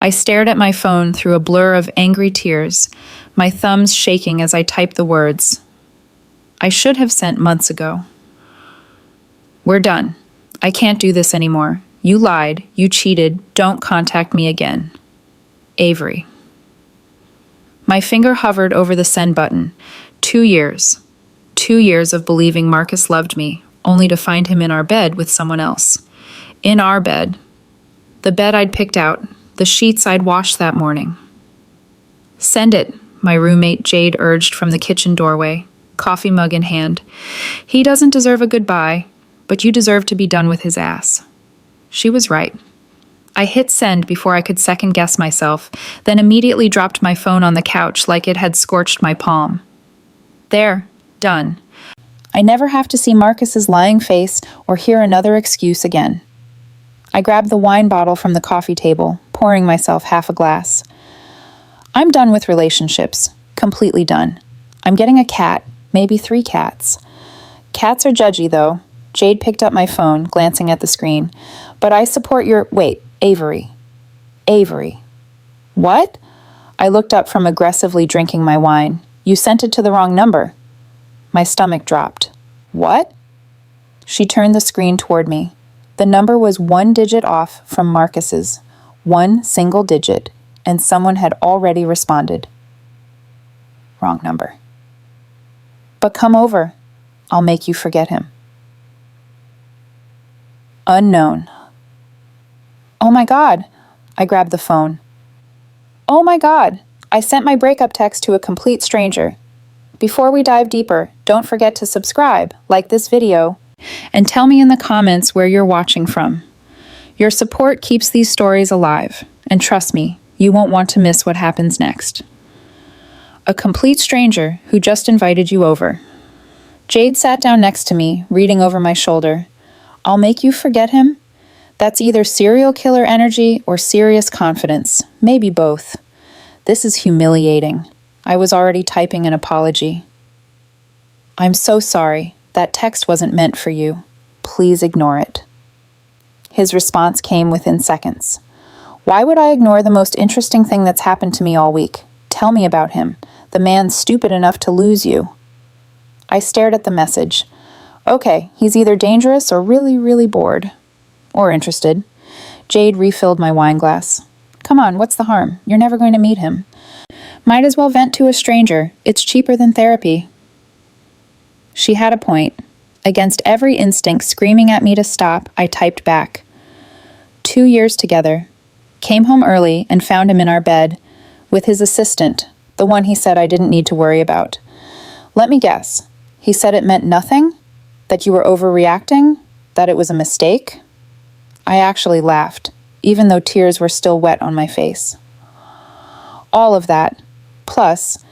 I stared at my phone through a blur of angry tears, my thumbs shaking as I typed the words I should have sent months ago. We're done. I can't do this anymore. You lied. You cheated. Don't contact me again. Avery. My finger hovered over the send button. 2 years. 2 years of believing Marcus loved me, only to find him in our bed with someone else. In our bed. The bed I'd picked out. The sheets I'd washed that morning. Send it, my roommate Jade urged from the kitchen doorway, coffee mug in hand. He doesn't deserve a goodbye, but you deserve to be done with his ass. She was right. I hit send before I could second guess myself, then immediately dropped my phone on the couch like it had scorched my palm. There, done. I never have to see Marcus's lying face or hear another excuse again. I grabbed the wine bottle from the coffee table, pouring myself half a glass. I'm done with relationships. Completely done. I'm getting a cat, maybe 3 cats. Cats are judgy, though. Jade picked up my phone, glancing at the screen. But I support your— Wait, Avery. Avery. What? I looked up from aggressively drinking my wine. You sent it to the wrong number. My stomach dropped. What? She turned the screen toward me. The number was 1 digit off from Marcus's. 1 single digit, and someone had already responded. Wrong number. But come over. I'll make you forget him. Unknown. Oh my God. I grabbed the phone. Oh my God. I sent my breakup text to a complete stranger. Before we dive deeper, don't forget to subscribe, like this video, and tell me in the comments where you're watching from. Your support keeps these stories alive, and trust me, you won't want to miss what happens next. A complete stranger who just invited you over. Jade sat down next to me, reading over my shoulder. I'll make you forget him? That's either serial killer energy or serious confidence, maybe both. This is humiliating. I was already typing an apology. I'm so sorry. That text wasn't meant for you. Please ignore it. His response came within seconds. Why would I ignore the most interesting thing that's happened to me all week? Tell me about him. The man's stupid enough to lose you. I stared at the message. Okay, he's either dangerous or really, really bored. Or interested. Jade refilled my wine glass. Come on, what's the harm? You're never going to meet him. Might as well vent to a stranger. It's cheaper than therapy. She had a point. Against every instinct screaming at me to stop, I typed back. 2 years together. Came home early and found him in our bed, with his assistant, the one he said I didn't need to worry about. Let me guess. He said it meant nothing? That you were overreacting? That it was a mistake? I actually laughed, even though tears were still wet on my face. All of that, plus,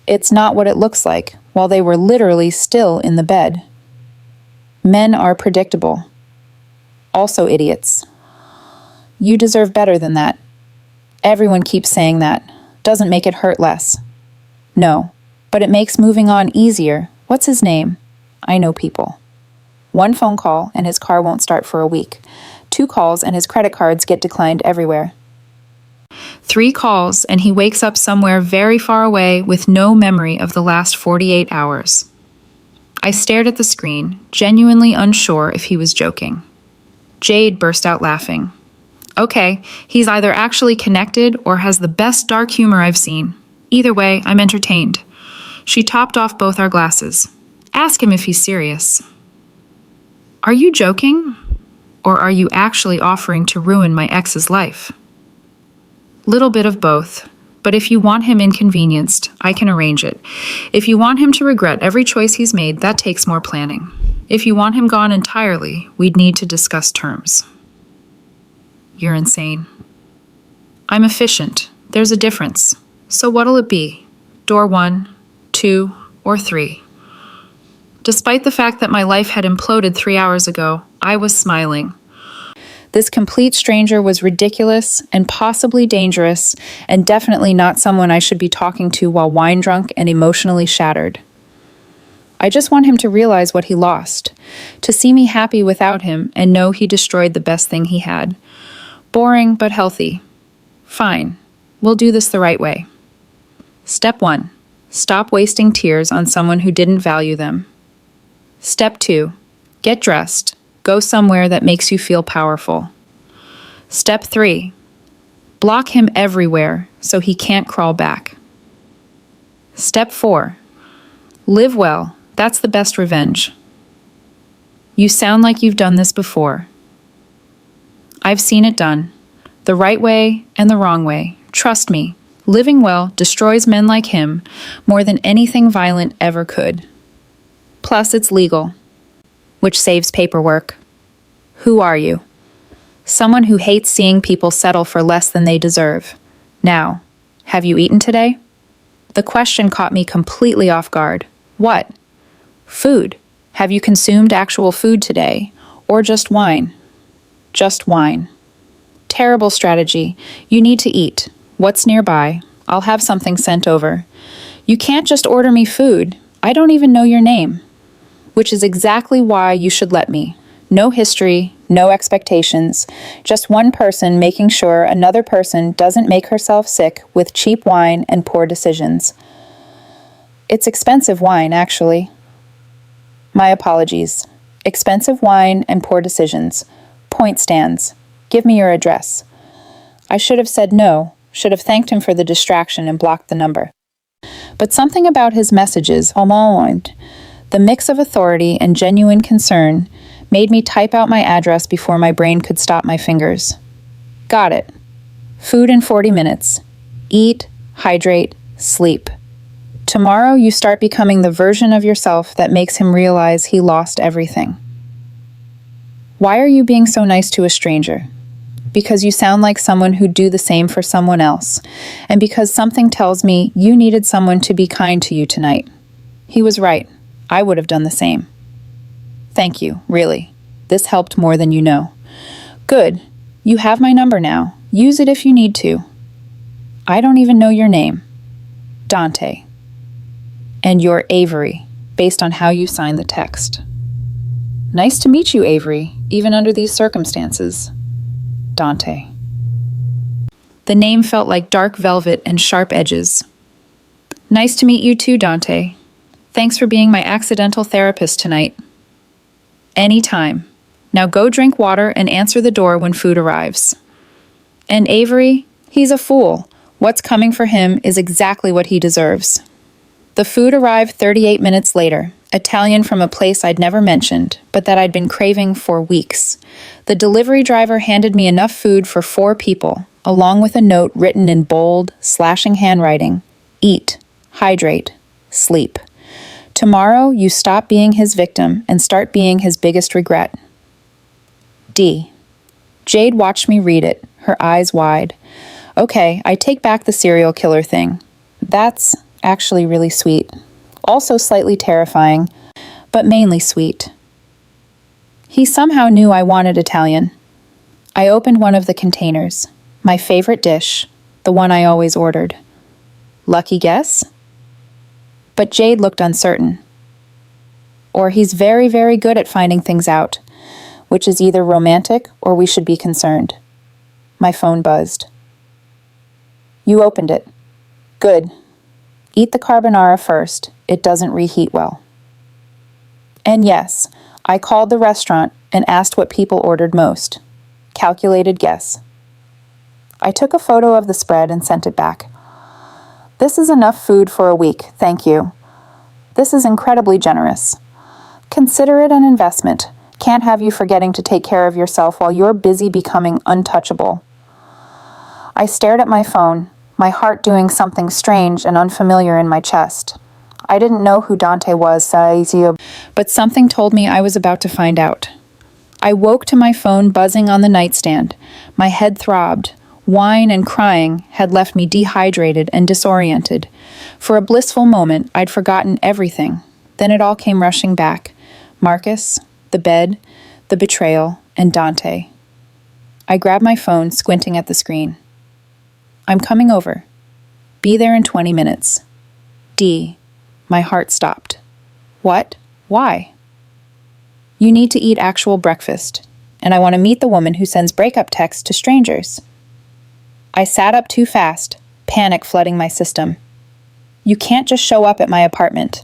it's not what it looks like, while they were literally still in the bed. Men are predictable. Also idiots. You deserve better than that. Everyone keeps saying that. Doesn't make it hurt less. No, but it makes moving on easier. What's his name? I know people. 1 phone call and his car won't start for a week. 2 calls and his credit cards get declined everywhere. 3 calls and he wakes up somewhere very far away with no memory of the last 48 hours. I stared at the screen, genuinely unsure if he was joking. Jade burst out laughing. Okay, he's either actually connected or has the best dark humor I've seen. Either way, I'm entertained. She topped off both our glasses. Ask him if he's serious. Are you joking? Or are you actually offering to ruin my ex's life? Little bit of both, but if you want him inconvenienced, I can arrange it. If you want him to regret every choice he's made, that takes more planning. If you want him gone entirely, we'd need to discuss terms. You're insane. I'm efficient. There's a difference. So what'll it be? Door 1, 2, or 3? Despite the fact that my life had imploded 3 hours ago, I was smiling. This complete stranger was ridiculous and possibly dangerous, and definitely not someone I should be talking to while wine drunk and emotionally shattered. I just want him to realize what he lost, to see me happy without him and know he destroyed the best thing he had. Boring but healthy. Fine. We'll do this the right way. Step 1. Stop wasting tears on someone who didn't value them. Step 2. Get dressed. Go somewhere that makes you feel powerful. Step 3. Block him everywhere so he can't crawl back. Step 4. Live well. That's the best revenge. You sound like you've done this before. I've seen it done. The right way and the wrong way. Trust me, living well destroys men like him more than anything violent ever could. Plus, it's legal, which saves paperwork. Who are you? Someone who hates seeing people settle for less than they deserve. Now, have you eaten today? The question caught me completely off guard. What? Food. Have you consumed actual food today? Or just wine? Just wine. Terrible strategy. You need to eat. What's nearby? I'll have something sent over. You can't just order me food. I don't even know your name. Which is exactly why you should let me. No history, no expectations. Just one person making sure another person doesn't make herself sick with cheap wine and poor decisions. It's expensive wine, actually. My apologies. Expensive wine and poor decisions. Point stands. Give me your address. I should have said no, should have thanked him for the distraction and blocked the number. But something about his messages, the mix of authority and genuine concern, made me type out my address before my brain could stop my fingers. Got it. Food in 40 minutes. Eat, hydrate, sleep. Tomorrow you start becoming the version of yourself that makes him realize he lost everything. Why are you being so nice to a stranger? Because you sound like someone who'd do the same for someone else, and because something tells me you needed someone to be kind to you tonight. He was right. I would have done the same. Thank you, really. This helped more than you know. Good. You have my number now. Use it if you need to. I don't even know your name. Dante. And you're Avery, based on how you signed the text. Nice to meet you, Avery, even under these circumstances. Dante. The name felt like dark velvet and sharp edges. Nice to meet you too, Dante. Thanks for being my accidental therapist tonight. Anytime. Now go drink water and answer the door when food arrives. And Avery, he's a fool. What's coming for him is exactly what he deserves. The food arrived 38 minutes later, Italian from a place I'd never mentioned, but that I'd been craving for weeks. The delivery driver handed me enough food for 4 people, along with a note written in bold, slashing handwriting. Eat, hydrate, sleep. Tomorrow, you stop being his victim and start being his biggest regret. D. Jade watched me read it, her eyes wide. Okay, I take back the serial killer thing. That's actually really sweet. Also slightly terrifying, but mainly sweet. He somehow knew I wanted Italian. I opened one of the containers, my favorite dish, the one I always ordered. Lucky guess? But Jade looked uncertain. Or he's very, very good at finding things out, which is either romantic or we should be concerned. My phone buzzed. You opened it. Good. Eat the carbonara first. It doesn't reheat well. And yes, I called the restaurant and asked what people ordered most. Calculated guess. I took a photo of the spread and sent it back. This is enough food for a week, thank you. This is incredibly generous. Consider it an investment. Can't have you forgetting to take care of yourself while you're busy becoming untouchable. I stared at my phone, my heart doing something strange and unfamiliar in my chest. I didn't know who Dante was, but something told me I was about to find out. I woke to my phone buzzing on the nightstand. My head throbbed. Wine and crying had left me dehydrated and disoriented. For a blissful moment, I'd forgotten everything. Then it all came rushing back. Marcus, the bed, the betrayal, and Dante. I grabbed my phone, squinting at the screen. I'm coming over. Be there in 20 minutes. D. My heart stopped. What? Why? You need to eat actual breakfast, and I want to meet the woman who sends breakup texts to strangers. I sat up too fast, panic flooding my system. You can't just show up at my apartment.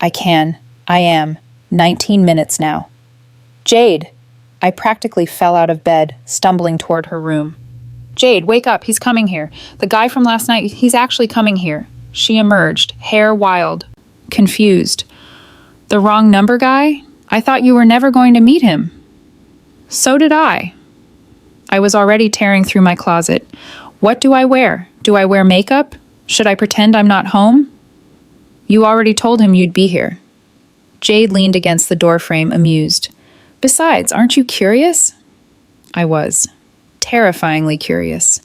I can. I am. 19 minutes now. Jade! I practically fell out of bed, stumbling toward her room. Jade, wake up, he's coming here. The guy from last night, he's actually coming here. She emerged, hair wild, confused. The wrong number guy? I thought you were never going to meet him. So did I. I was already tearing through my closet. What do I wear? Do I wear makeup? Should I pretend I'm not home? You already told him you'd be here. Jade leaned against the doorframe, amused. Besides, aren't you curious? I was. Terrifyingly curious.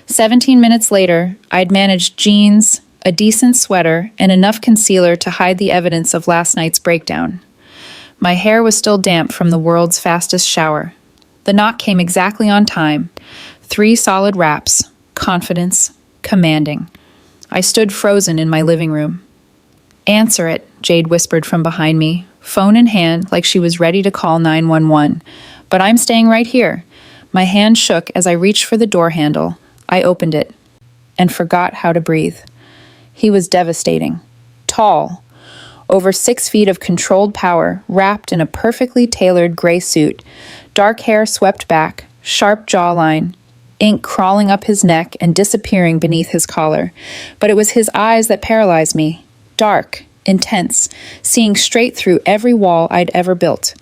17 minutes later, I'd managed jeans, a decent sweater, and enough concealer to hide the evidence of last night's breakdown. My hair was still damp from the world's fastest shower. The knock came exactly on time. 3 solid raps. Confidence. Commanding. I stood frozen in my living room. Answer it, Jade whispered from behind me, phone in hand like she was ready to call 911. But I'm staying right here. My hand shook as I reached for the door handle. I opened it and forgot how to breathe. He was devastating. Tall. Over 6 feet of controlled power, wrapped in a perfectly tailored gray suit. Dark hair swept back, sharp jawline, ink crawling up his neck and disappearing beneath his collar. But it was his eyes that paralyzed me. Dark, intense, seeing straight through every wall I'd ever built.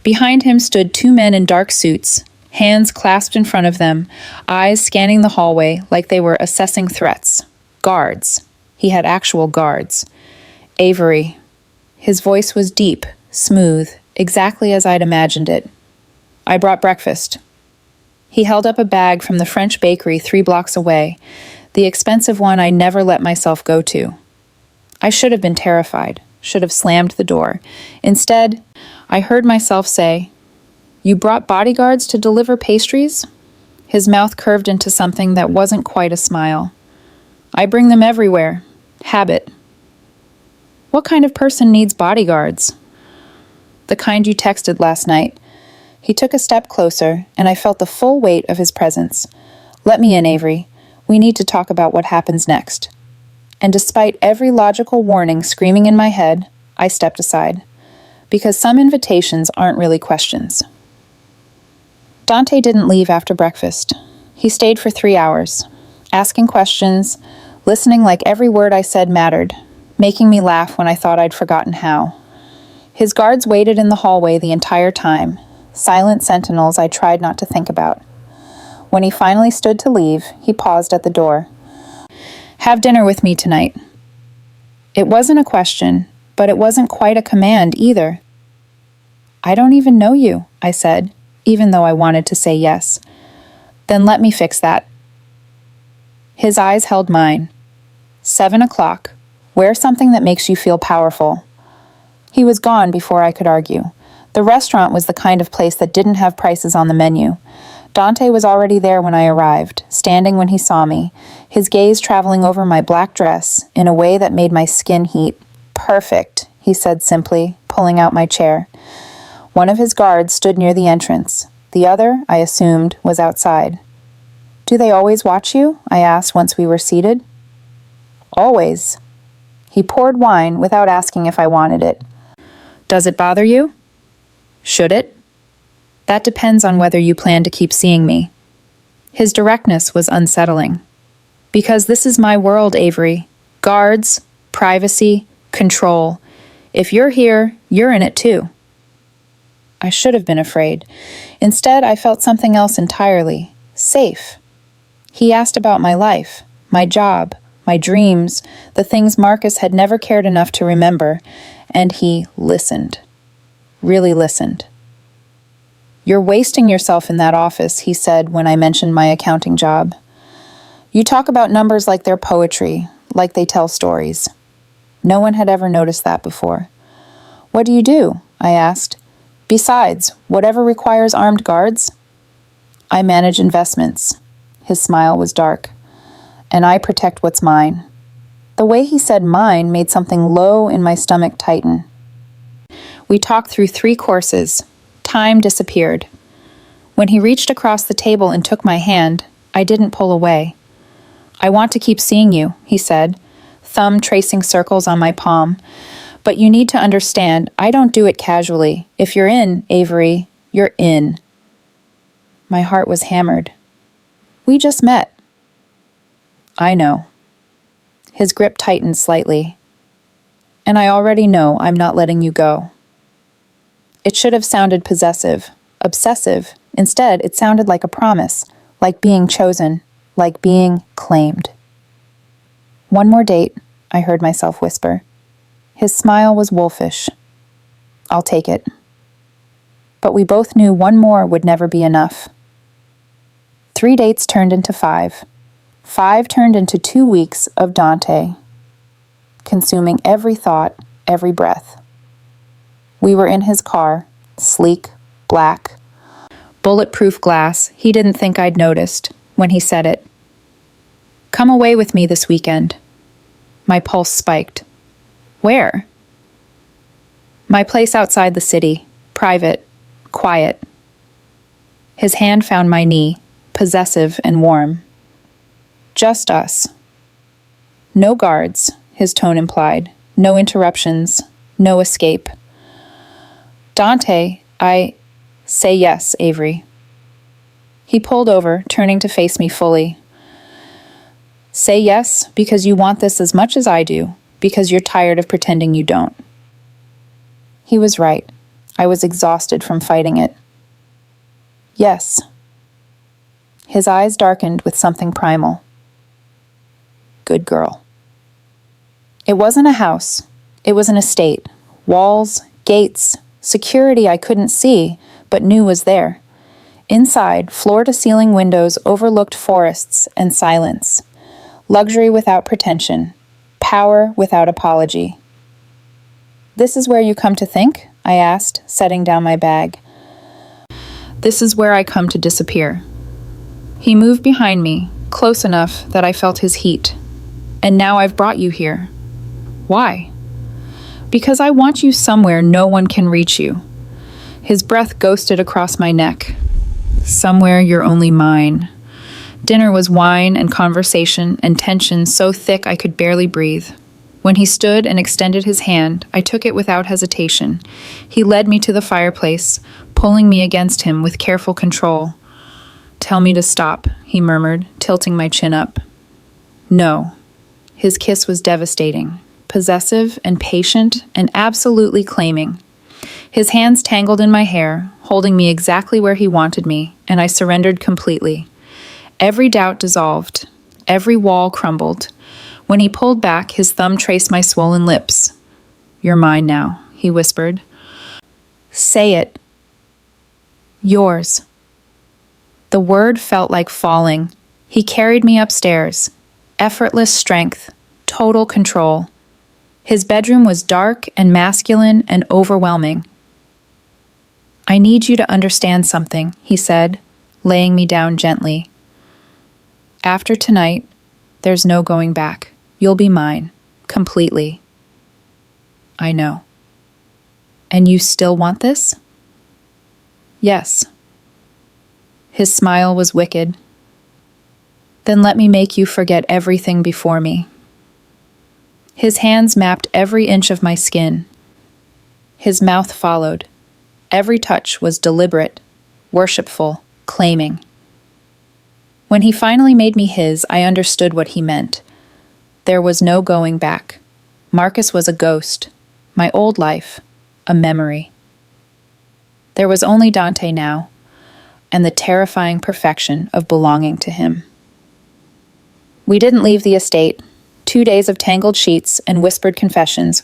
Behind him stood 2 men in dark suits, hands clasped in front of them, eyes scanning the hallway like they were assessing threats. Guards. He had actual guards. Avery. His voice was deep, smooth, exactly as I'd imagined it. I brought breakfast. He held up a bag from the French bakery 3 blocks away, the expensive one I never let myself go to. I should have been terrified, should have slammed the door. Instead, I heard myself say, "You brought bodyguards to deliver pastries?" His mouth curved into something that wasn't quite a smile. I bring them everywhere. Habit. What kind of person needs bodyguards? The kind you texted last night. He took a step closer, and I felt the full weight of his presence. Let me in, Avery. We need to talk about what happens next. And despite every logical warning screaming in my head, I stepped aside. Because some invitations aren't really questions. Dante didn't leave after breakfast. He stayed for 3 hours, asking questions, listening like every word I said mattered, making me laugh when I thought I'd forgotten how. His guards waited in the hallway the entire time, silent sentinels I tried not to think about. When he finally stood to leave, he paused at the door. Have dinner with me tonight. It wasn't a question, but it wasn't quite a command either. I don't even know you, I said, even though I wanted to say yes. Then let me fix that. His eyes held mine. 7 o'clock. Wear something that makes you feel powerful. He was gone before I could argue. The restaurant was the kind of place that didn't have prices on the menu. Dante was already there when I arrived, standing when he saw me, his gaze traveling over my black dress in a way that made my skin heat. Perfect, he said simply, pulling out my chair. One of his guards stood near the entrance. The other, I assumed, was outside. Do they always watch you? I asked once we were seated. Always. He poured wine without asking if I wanted it. Does it bother you? Should it? That depends on whether you plan to keep seeing me. His directness was unsettling. Because this is my world, Avery. Guards, privacy, control. If you're here, you're in it too. I should have been afraid. Instead, I felt something else entirely. Safe. He asked about my life, my job, my dreams, the things Marcus had never cared enough to remember, and he listened. Really listened. You're wasting yourself in that office, he said when I mentioned my accounting job. You talk about numbers like they're poetry, like they tell stories. No one had ever noticed that before. What do you do? I asked. Besides, whatever requires armed guards? I manage investments. His smile was dark. And I protect what's mine. The way he said mine made something low in my stomach tighten. We talked through 3 courses. Time disappeared. When he reached across the table and took my hand, I didn't pull away. I want to keep seeing you, he said, thumb tracing circles on my palm. But you need to understand, I don't do it casually. If you're in, Avery, you're in. My heart was hammered. We just met. I know. His grip tightened slightly. And I already know I'm not letting you go. It should have sounded possessive, obsessive. Instead, it sounded like a promise, like being chosen, like being claimed. One more date, I heard myself whisper. His smile was wolfish. I'll take it. But we both knew one more would never be enough. 3 dates turned into 5. 5 turned into 2 weeks of Dante, consuming every thought, every breath. We were in his car, sleek, black, bulletproof glass. He didn't think I'd noticed when he said it. Come away with me this weekend. My pulse spiked. Where? My place outside the city, private, quiet. His hand found my knee, possessive and warm. Just us. No guards, his tone implied. No interruptions, no escape. Dante, say yes, Avery. He pulled over, turning to face me fully. Say yes because you want this as much as I do, because you're tired of pretending you don't. He was right. I was exhausted from fighting it. Yes. His eyes darkened with something primal. Good girl. It wasn't a house. It was an estate. Walls, gates, security I couldn't see, but knew was there. Inside, floor-to-ceiling windows overlooked forests and silence. Luxury without pretension. Power without apology. This is where you come to think? I asked, setting down my bag. This is where I come to disappear. He moved behind me, close enough that I felt his heat. And now I've brought you here. Why? Because I want you somewhere no one can reach you. His breath ghosted across my neck. Somewhere you're only mine. Dinner was wine and conversation and tension so thick I could barely breathe. When he stood and extended his hand, I took it without hesitation. He led me to the fireplace, pulling me against him with careful control. Tell me to stop, he murmured, tilting my chin up. No. His kiss was devastating, possessive and patient and absolutely claiming. His hands tangled in my hair, holding me exactly where he wanted me, and I surrendered completely. Every doubt dissolved. Every wall crumbled. When he pulled back, his thumb traced my swollen lips. You're mine now, he whispered. Say it. Yours. The word felt like falling. He carried me upstairs. Effortless strength. Total control. His bedroom was dark and masculine and overwhelming. I need you to understand something, he said, laying me down gently. After tonight, there's no going back. You'll be mine, completely. I know. And you still want this? Yes. His smile was wicked. Then let me make you forget everything before me. His hands mapped every inch of my skin. His mouth followed. Every touch was deliberate, worshipful, claiming. When he finally made me his, I understood what he meant. There was no going back. Marcus was a ghost. My old life, a memory. There was only Dante now, and the terrifying perfection of belonging to him. We didn't leave the estate. 2 days of tangled sheets and whispered confessions.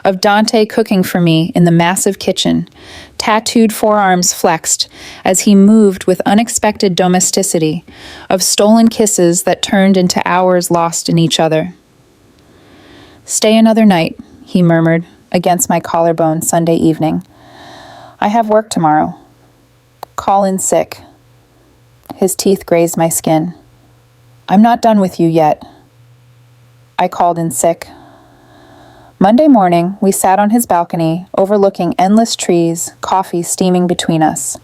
Of Dante cooking for me in the massive kitchen, tattooed forearms flexed as he moved with unexpected domesticity, of stolen kisses that turned into hours lost in each other. Stay another night, he murmured against my collarbone Sunday evening. I have work tomorrow. Call in sick. His teeth grazed my skin. I'm not done with you yet. I called in sick. Monday morning, we sat on his balcony, overlooking endless trees, coffee steaming between us.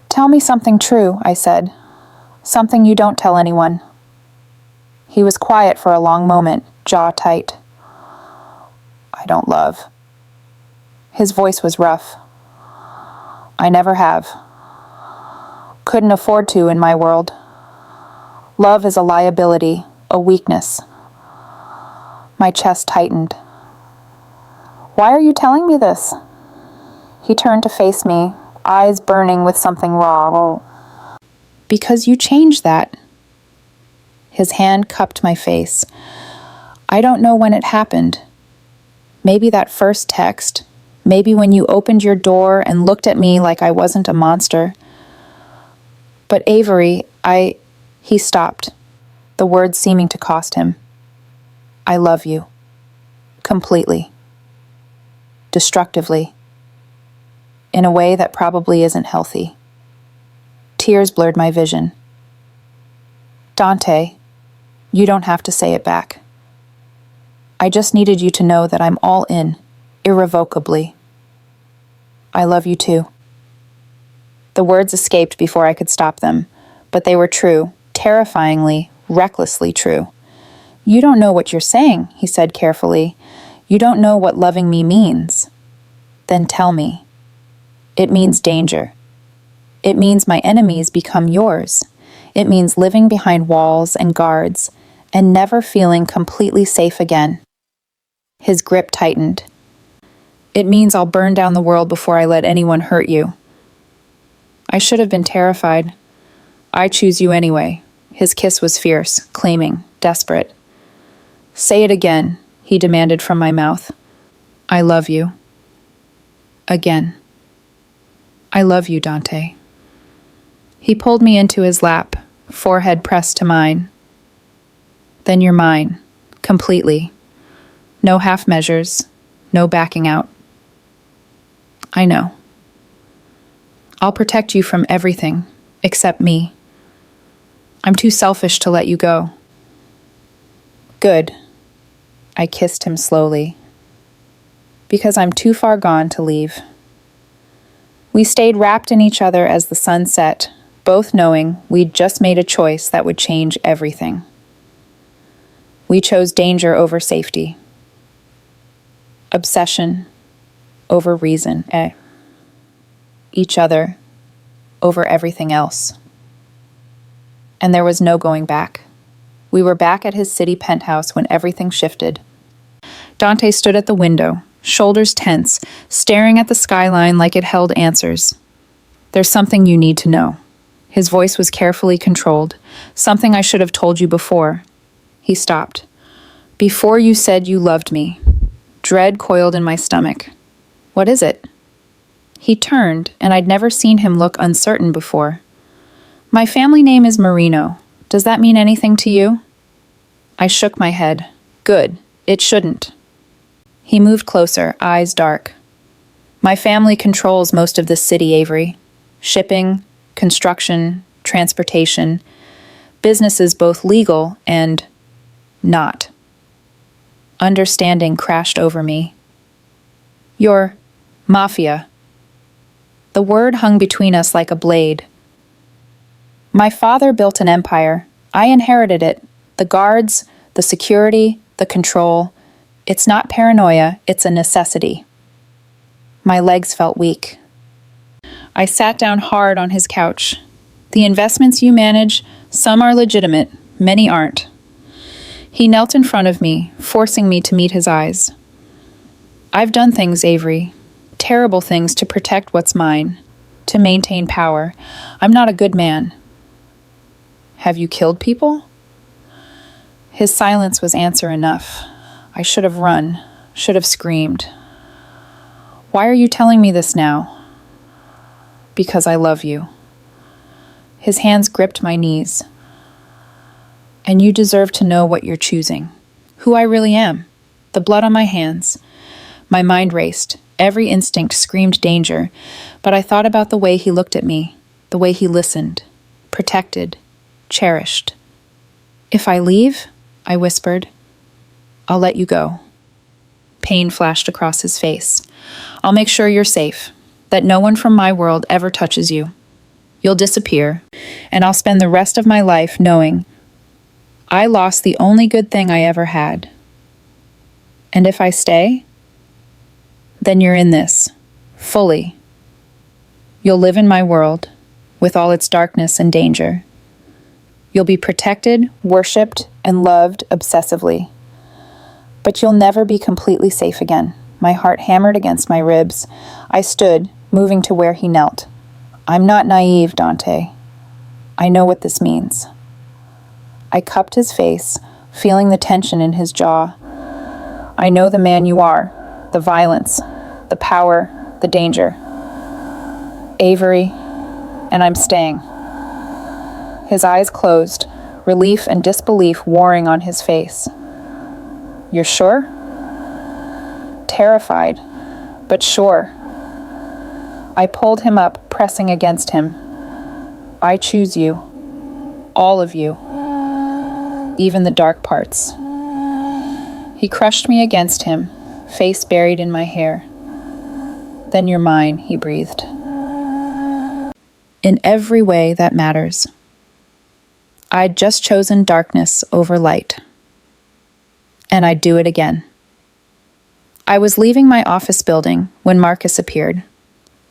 Tell me something true, I said. Something you don't tell anyone. He was quiet for a long moment, jaw tight. I don't love. His voice was rough. I never have. Couldn't afford to in my world. Love is a liability, a weakness. My chest tightened. Why are you telling me this? He turned to face me, eyes burning with something raw. Because you changed that. His hand cupped my face. I don't know when it happened. Maybe that first text. Maybe when you opened your door and looked at me like I wasn't a monster. But Avery, He stopped, the words seeming to cost him. I love you. Completely. Destructively. In a way that probably isn't healthy. Tears blurred my vision. Dante, you don't have to say it back. I just needed you to know that I'm all in, irrevocably. I love you too. The words escaped before I could stop them, but they were true, terrifyingly, recklessly true. You don't know what you're saying, he said carefully. You don't know what loving me means. Then tell me. It means danger. It means my enemies become yours. It means living behind walls and guards and never feeling completely safe again. His grip tightened. It means I'll burn down the world before I let anyone hurt you. I should have been terrified. I choose you anyway. His kiss was fierce, claiming, desperate. Say it again, he demanded from my mouth. I love you. Again. I love you, Dante. He pulled me into his lap, forehead pressed to mine. Then you're mine, completely. No half measures, no backing out. I know. I'll protect you from everything, except me. I'm too selfish to let you go. Good. I kissed him slowly. Because I'm too far gone to leave. We stayed wrapped in each other as the sun set, both knowing we'd just made a choice that would change everything. We chose danger over safety. Obsession over reason. Each other over everything else. And there was no going back. We were back at his city penthouse when everything shifted. Dante stood at the window, shoulders tense, staring at the skyline like it held answers. There's something you need to know. His voice was carefully controlled. Something I should have told you before. He stopped. Before you said you loved me. Dread coiled in my stomach. What is it? He turned, and I'd never seen him look uncertain before. My family name is Marino. Does that mean anything to you? I shook my head. Good. It shouldn't. He moved closer, eyes dark. My family controls most of this city, Avery. Shipping, construction, transportation, businesses both legal and not. Understanding crashed over me. You're Mafia. The word hung between us like a blade. My father built an empire. I inherited it. The guards, the security, the control. It's not paranoia, it's a necessity. My legs felt weak. I sat down hard on his couch. The investments you manage, some are legitimate, many aren't. He knelt in front of me, forcing me to meet his eyes. I've done things, Avery. Terrible things to protect what's mine, to maintain power. I'm not a good man. Have you killed people? His silence was answer enough. I should have run, should have screamed. Why are you telling me this now? Because I love you. His hands gripped my knees. And you deserve to know what you're choosing. Who I really am. The blood on my hands. My mind raced. Every instinct screamed danger, but I thought about the way he looked at me, the way he listened, protected, cherished. If I leave, I whispered, I'll let you go. Pain flashed across his face. I'll make sure you're safe, that no one from my world ever touches you. You'll disappear, and I'll spend the rest of my life knowing I lost the only good thing I ever had. And if I stay, then you're in this, fully. You'll live in my world, with all its darkness and danger. You'll be protected, worshipped, and loved obsessively. But you'll never be completely safe again. My heart hammered against my ribs. I stood, moving to where he knelt. I'm not naive, Dante. I know what this means. I cupped his face, feeling the tension in his jaw. I know the man you are, the violence, the power, the danger. Avery, and I'm staying. His eyes closed, relief and disbelief warring on his face. You're sure? Terrified, but sure. I pulled him up, pressing against him. I choose you. All of you. Even the dark parts. He crushed me against him, face buried in my hair. Then you're mine, he breathed. In every way that matters. I'd just chosen darkness over light. And I'd do it again. I was leaving my office building when Marcus appeared.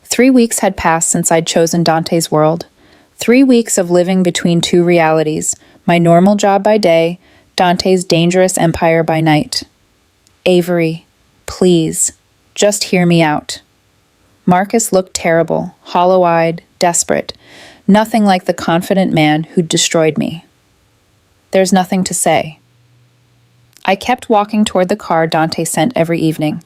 3 weeks had passed since I'd chosen Dante's world. 3 weeks of living between two realities, my normal job by day, Dante's dangerous empire by night. Avery, please, just hear me out. Marcus looked terrible, hollow-eyed, desperate, nothing like the confident man who'd destroyed me. There's nothing to say. I kept walking toward the car Dante sent every evening.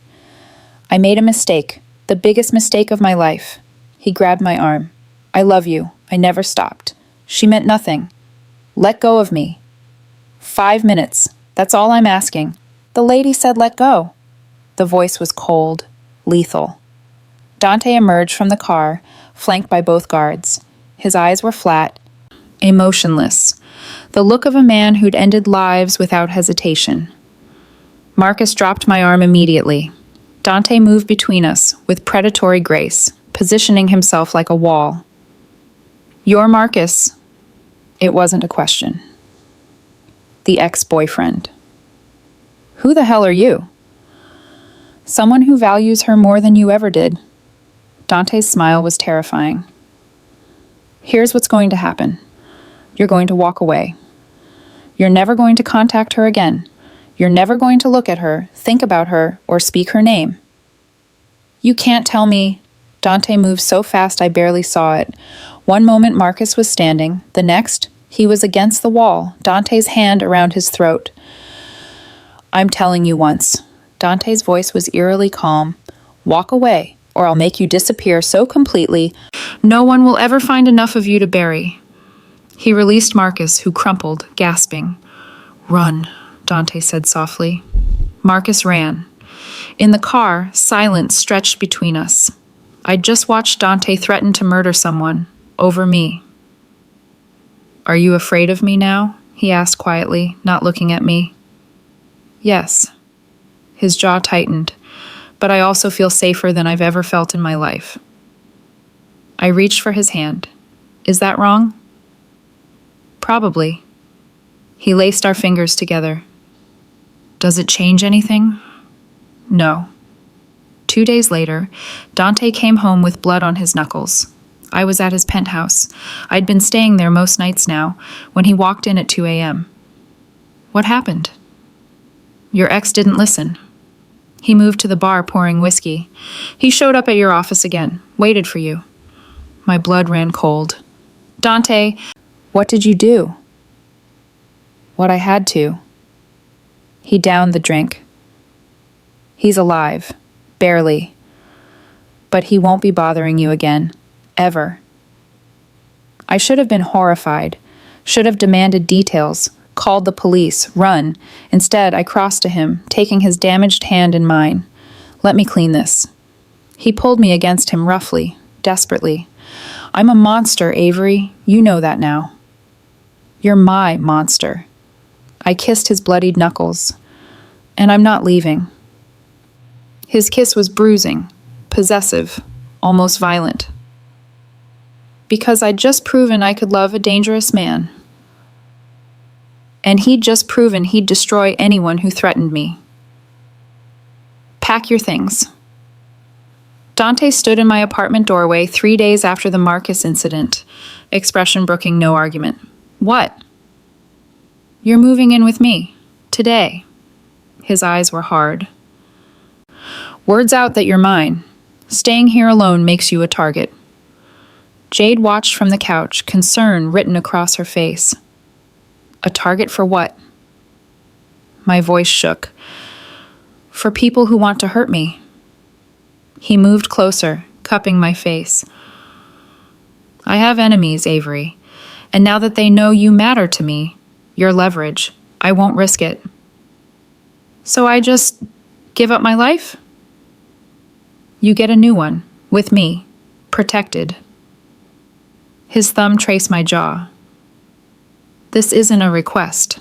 I made a mistake, the biggest mistake of my life. He grabbed my arm. I love you. I never stopped. She meant nothing. Let go of me. 5 minutes. That's all I'm asking. The lady said let go. The voice was cold, lethal. Dante emerged from the car, flanked by both guards. His eyes were flat, emotionless, the look of a man who'd ended lives without hesitation. Marcus dropped my arm immediately. Dante moved between us with predatory grace, positioning himself like a wall. You're Marcus. It wasn't a question. The ex-boyfriend. Who the hell are you? Someone who values her more than you ever did. Dante's smile was terrifying. Here's what's going to happen. You're going to walk away. You're never going to contact her again. You're never going to look at her, think about her, or speak her name. You can't tell me. Dante moved so fast I barely saw it. One moment Marcus was standing, the next, he was against the wall, Dante's hand around his throat. I'm telling you once. Dante's voice was eerily calm. Walk away, or I'll make you disappear so completely, no one will ever find enough of you to bury. He released Marcus, who crumpled, gasping. Run, Dante said softly. Marcus ran. In the car, silence stretched between us. I'd just watched Dante threaten to murder someone, over me. Are you afraid of me now? He asked quietly, not looking at me. Yes. His jaw tightened, but I also feel safer than I've ever felt in my life. I reached for his hand. Is that wrong? Probably. He laced our fingers together. Does it change anything? No. 2 days later, Dante came home with blood on his knuckles. I was at his penthouse. I'd been staying there most nights now, when he walked in at 2 a.m. What happened? Your ex didn't listen. He moved to the bar pouring whiskey. He showed up at your office again, waited for you. My blood ran cold. Dante, what did you do? What I had to. He downed the drink. He's alive. Barely. But he won't be bothering you again. Ever. I should have been horrified. Should have demanded details. Called the police. Run. Instead, I crossed to him, taking his damaged hand in mine. Let me clean this. He pulled me against him roughly, desperately. I'm a monster, Avery. You know that now. You're my monster. I kissed his bloodied knuckles. And I'm not leaving. His kiss was bruising, possessive, almost violent. Because I'd just proven I could love a dangerous man. And he'd just proven he'd destroy anyone who threatened me. Pack your things. Dante stood in my apartment doorway 3 days after the Marcus incident, expression brooking no argument. What? You're moving in with me. Today. His eyes were hard. Word's out that you're mine. Staying here alone makes you a target. Jade watched from the couch, concern written across her face. A target for what? My voice shook. For people who want to hurt me. He moved closer, cupping my face. I have enemies, Avery, and now that they know you matter to me, your leverage, I won't risk it. So I just give up my life? You get a new one, with me, protected. His thumb traced my jaw. This isn't a request.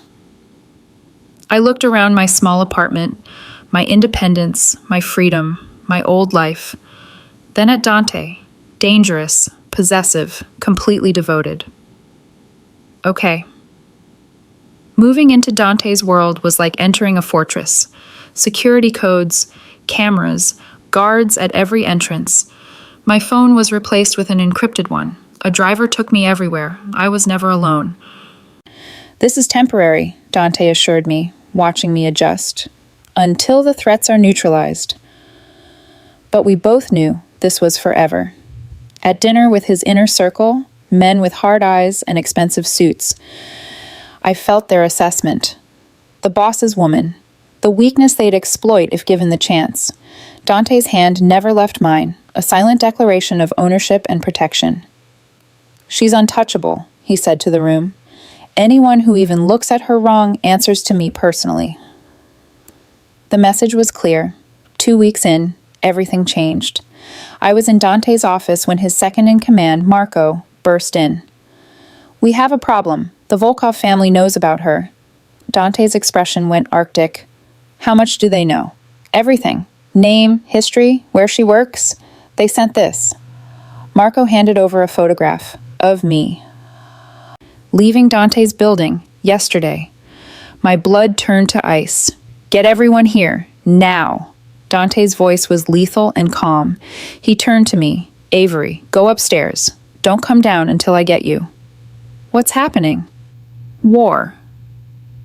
I looked around my small apartment, my independence, my freedom, my old life, then at Dante, dangerous, possessive, completely devoted. Okay. Moving into Dante's world was like entering a fortress. Security codes, cameras, guards at every entrance. My phone was replaced with an encrypted one. A driver took me everywhere. I was never alone. This is temporary, Dante assured me, watching me adjust. Until the threats are neutralized. But we both knew this was forever. At dinner with his inner circle, men with hard eyes and expensive suits, I felt their assessment. The boss's woman, the weakness they'd exploit if given the chance. Dante's hand never left mine, a silent declaration of ownership and protection. She's untouchable, he said to the room. Anyone who even looks at her wrong answers to me personally. The message was clear. 2 weeks in, everything changed. I was in Dante's office when his second-in-command, Marco, burst in. We have a problem. The Volkov family knows about her. Dante's expression went arctic. How much do they know? Everything. Name, history, where she works. They sent this. Marco handed over a photograph of me. Leaving Dante's building, yesterday. My blood turned to ice. Get everyone here, now. Dante's voice was lethal and calm. He turned to me. Avery, go upstairs. Don't come down until I get you. What's happening? War.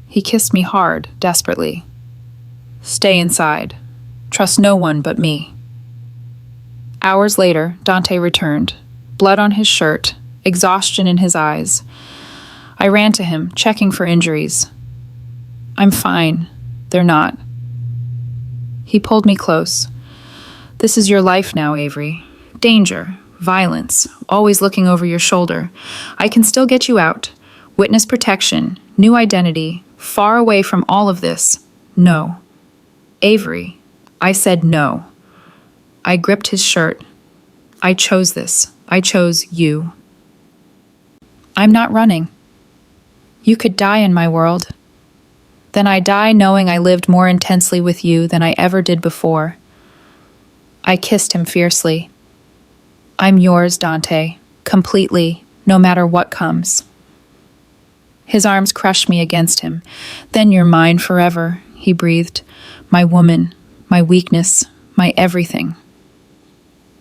He kissed me hard, desperately. Stay inside. Trust no one but me. Hours later, Dante returned. Blood on his shirt, exhaustion in his eyes. I ran to him, checking for injuries. I'm fine. They're not. He pulled me close. This is your life now, Avery. Danger, violence, always looking over your shoulder. I can still get you out. Witness protection, new identity, far away from all of this. No. Avery, I said no. I gripped his shirt. I chose this. I chose you. I'm not running. You could die in my world. Then I die knowing I lived more intensely with you than I ever did before. I kissed him fiercely. I'm yours, Dante, completely, no matter what comes. His arms crushed me against him. Then you're mine forever, he breathed. My woman, my weakness, my everything.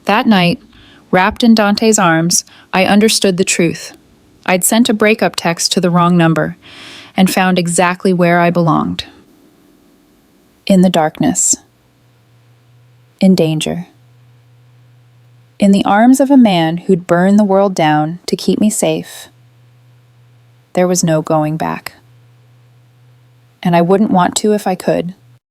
That night, wrapped in Dante's arms, I understood the truth. I'd sent a breakup text to the wrong number and found exactly where I belonged. In the darkness. In danger. In the arms of a man who'd burn the world down to keep me safe. There was no going back. And I wouldn't want to if I could.